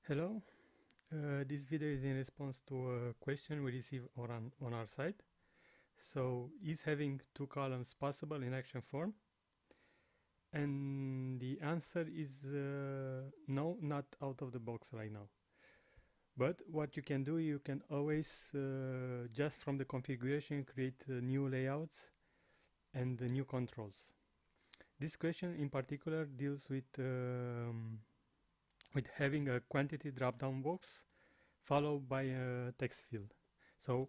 Hello, this video is in response to a question we received on our site. So, is having two columns possible in action form? And the answer is no, not out of the box right now. But what you can do, you can always just from the configuration create new layouts and new controls. This question in particular deals with having a quantity drop-down box followed by a text field. So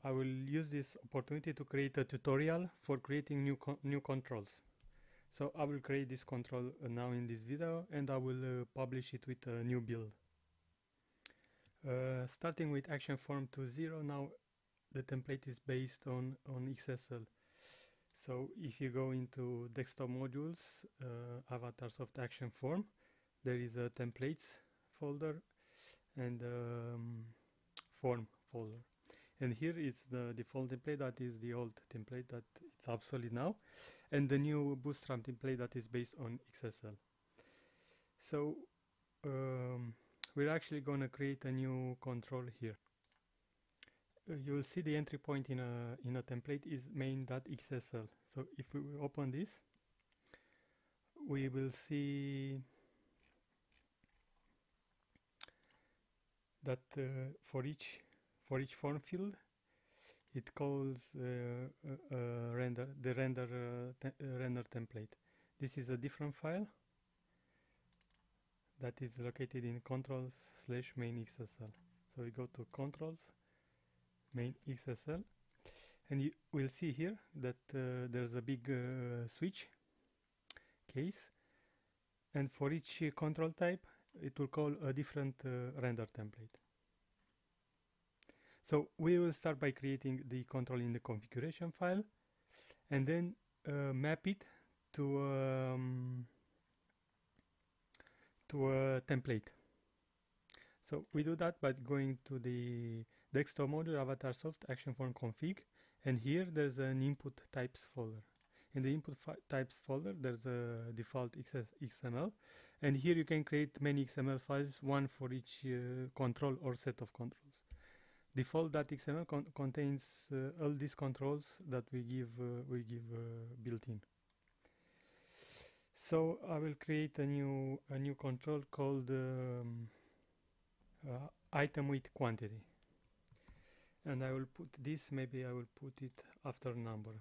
I will use this opportunity to create a tutorial for creating new controls. So I will create this control now in this video, and I will publish it with a new build. Starting with action form 2.0, now the template is based on XSL. So if you go into desktop modules, avatars of the action form, there is a templates folder and form folder, and here is the default template, that is the old template that it's obsolete now, and the new Bootstrap template that is based on XSL. So we're actually going to create a new control here. You will see the entry point in a template is main.xsl. So if we open this, we will see that for each form field it calls the render template. This is a different file that is located in controls/main.xsl. So we go to controls main.xsl, and you will see here that there's a big switch case, and for each control type it will call a different render template. So we will start by creating the control in the configuration file, and then map it to a template. So we do that by going to the desktop module, Avatarsoft, action form config, and here there's an input types folder. In the input types folder there's a default XML, and here you can create many XML files, one for each control or set of controls. Default.xml contains all these controls that we give built-in. So I will create a new control called item with quantity, and I will put this, maybe I will put it after number.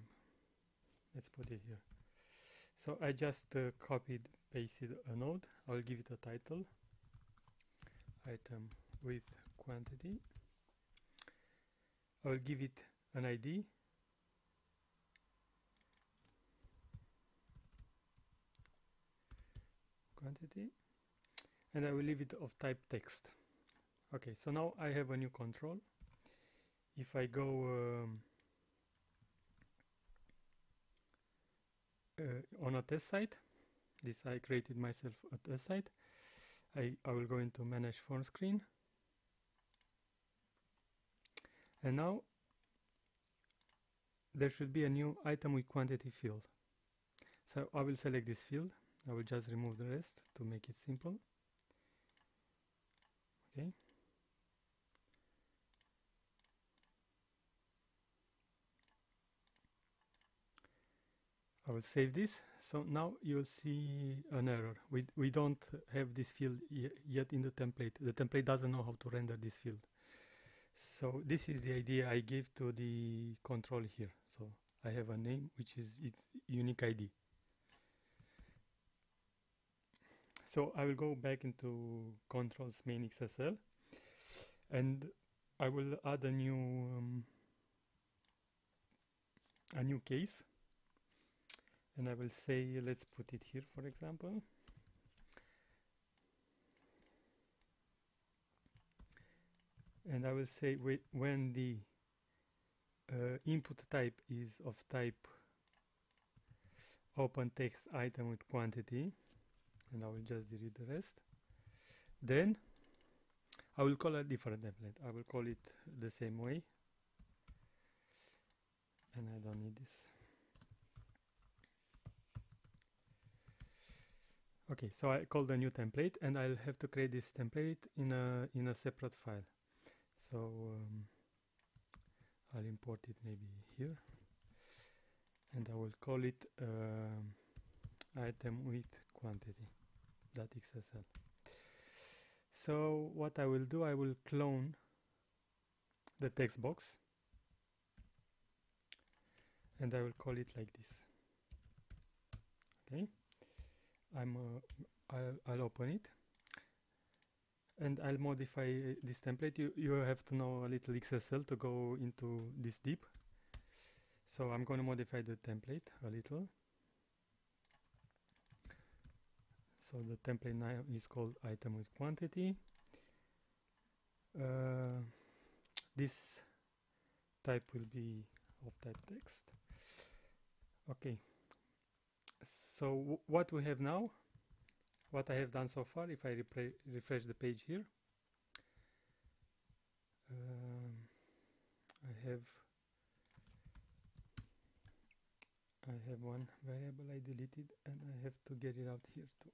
Let's put it here. So I just copied, pasted a node. I will give it a title, item with quantity. I will give it an ID, quantity, and I will leave it of type text. Okay, so now I have a new control. If I go on a test site, this I created myself a test site, I will go into manage form screen, and now there should be a new item with quantity field. So I will select this field. I will just remove the rest to make it simple. Okay. I will save this. So now you'll see an error. We don't have this field yet in the template. The template doesn't know how to render this field. So this is the idea I gave to the control here. So I have a name which is its unique ID. So I will go back into controls main.xsl, and I will add a new case, and I will say, let's put it here, for example. And I will say when the input type is of type open text item with quantity, and I will just delete the rest, then I will call a different template. I will call it the same way, and I don't need this. Okay, so I call the new template, and I'll have to create this template in a separate file. So I'll import it maybe here, and I will call it item with quantity.xsl. So what I will do, I will clone the text box, and I will call it like this. Okay, I'll open it, and I'll modify this template. You have to know a little XSL to go into this deep. So I'm going to modify the template a little. So the template now is called item with quantity. This type will be of type text. Okay. So what we have now, what I have done so far, if I refresh the page here, I have one variable I deleted, and I have to get it out here too.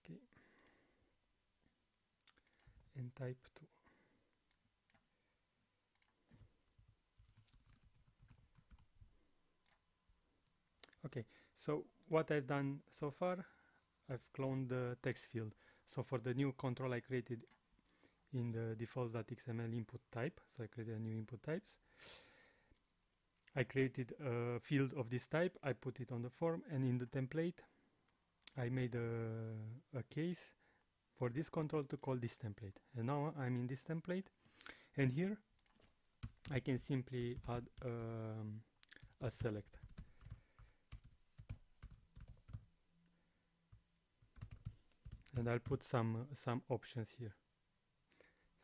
Okay. And type 2. Okay, so what I've done so far, I've cloned the text field. So for the new control I created in the defaults.xml input type, so I created a new input types. I created a field of this type, I put it on the form, and in the template I made a case for this control to call this template. And now I'm in this template, and here I can simply add a select. And I'll put some options here.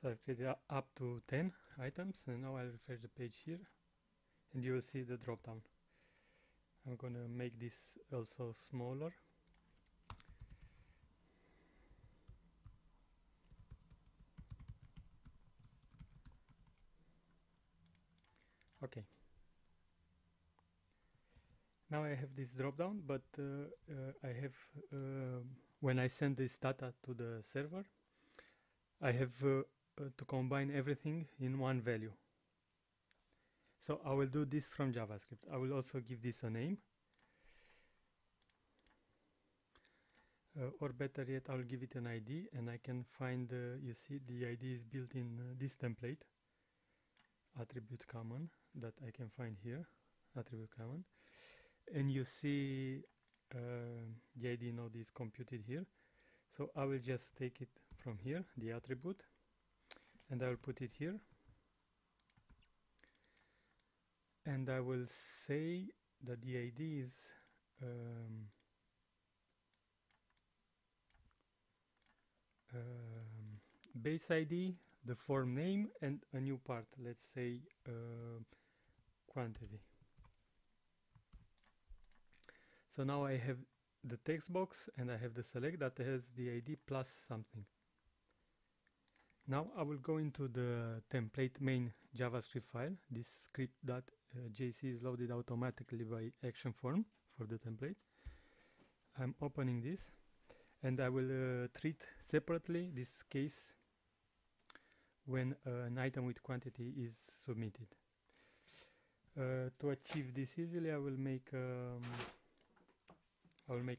So I've created up to 10 items, and now I'll refresh the page here, and you will see the drop down. I'm gonna make this also smaller. Okay. Now I have this drop down, but I have when I send this data to the server, I have to combine everything in one value. So I will do this from JavaScript. I will also give this a name. Or better yet, I'll give it an ID, and I can find, you see, the ID is built in this template, attribute common, that I can find here, attribute common. And you see the ID node is computed here. So I will just take it from here, the attribute, and I will put it here. And I will say that the ID is base ID, the form name, and a new part, let's say quantity. So now I have the text box, and I have the select that has the ID plus something. Now I will go into the template main JavaScript file. This script.jc is loaded automatically by action form for the template. I'm opening this, and I will treat separately this case when an item with quantity is submitted. To achieve this easily, I will make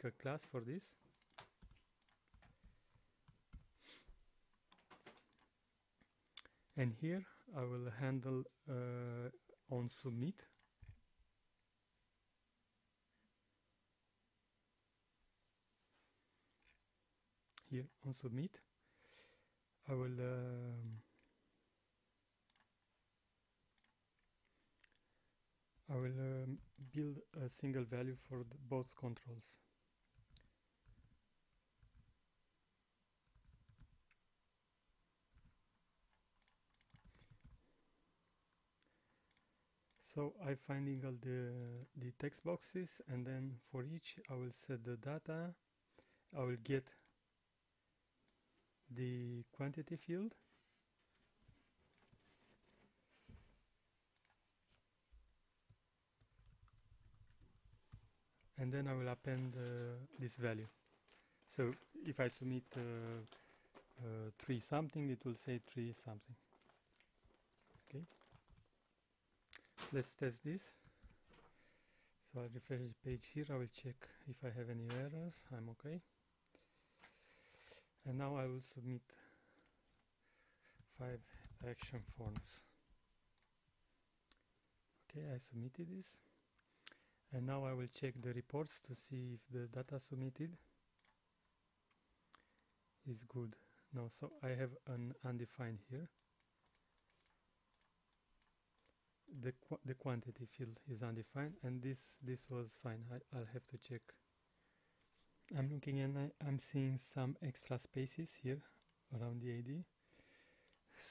a class for this. And here I will handle on submit. Here on submit, I will build a single value for both controls. So I'm finding all the text boxes, and then for each I will set the data. I will get the quantity field, and then I will append this value. So if I submit 3 something, it will say 3 something. Okay, let's test this. So I'll refresh the page here. I will check if I have any errors. I'm okay. And now I will submit 5 action forms. Okay, I submitted this. And now I will check the reports to see if the data submitted is good. No, so I have an undefined here. The quantity field is undefined, and this was fine. I'll have to check. I'm looking and I'm seeing some extra spaces here around the ID.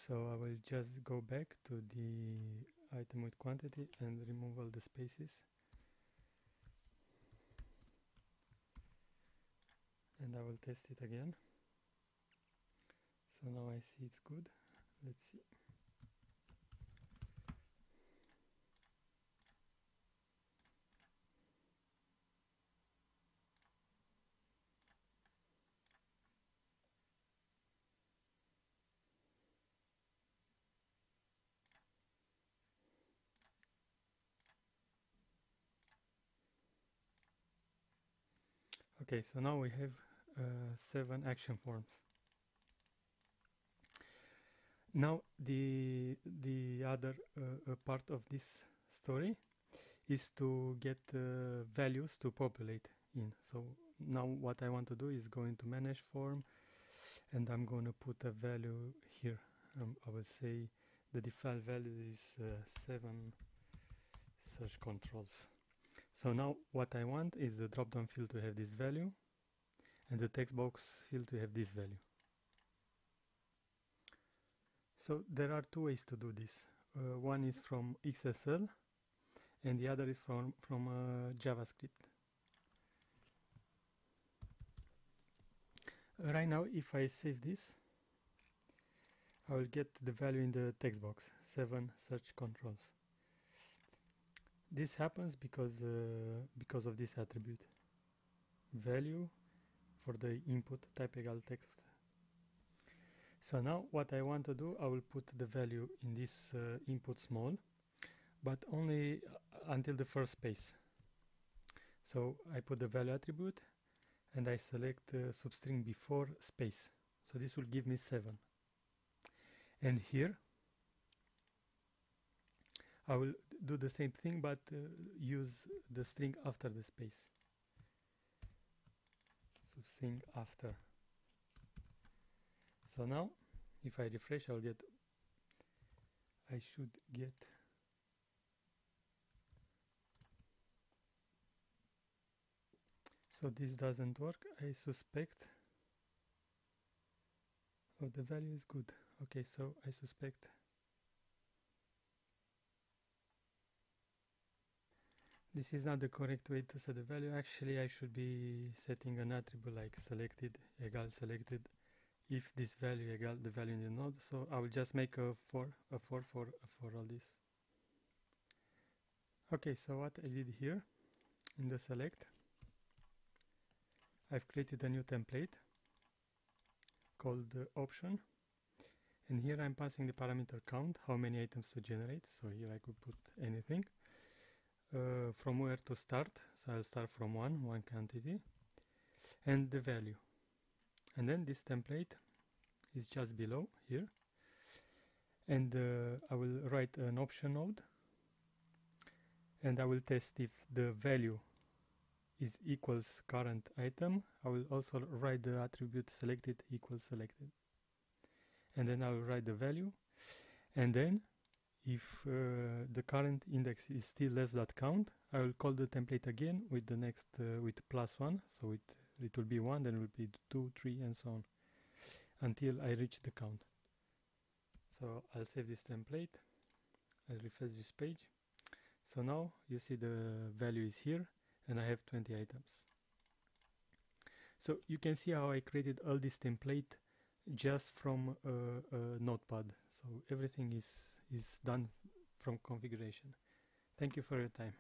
So I will just go back to the item with quantity and remove all the spaces. And I will test it again. So now I see it's good. Let's see. Okay, so now we have 7 action forms. Now the other part of this story is to get values to populate in. So now what I want to do is go into manage form, and I'm going to put a value here. I will say the default value is 7 search controls. So now what I want is the drop-down field to have this value and the text box field to have this value. So there are 2 ways to do this. One is from XSL and the other is from JavaScript. Right now, if I save this, I will get the value in the text box, 7 search controls. This happens because of this attribute, value for the input type equal text. So now what I want to do, I will put the value in this input small, but only until the first space. So I put the value attribute and I select substring before space. So this will give me 7. And here I will do the same thing, but use the string after the space. Substring after. So now, if I refresh, I should get so this doesn't work. I suspect. Oh, the value is good. Okay, so I suspect this is not the correct way to set the value. Actually, I should be setting an attribute like selected equal selected if this value equal the value in the node. So I will just make a for all this. Okay, so what I did here in the select, I've created a new template called option, and here I'm passing the parameter count, how many items to generate. So here I could put anything. From where to start, so I'll start from one quantity, and the value. And then this template is just below here, and I will write an option node, and I will test if the value is equals current item. I will also write the attribute selected equals selected, and then I will write the value, and then if the current index is still less than count, I will call the template again with the next with +1, so it will be 1, then it will be 2, 3, and so on until I reach the count. So I'll save this template, I'll refresh this page. So now you see the value is here and I have 20 items. So you can see how I created all this template just from Notepad. So everything is done from configuration. Thank you for your time.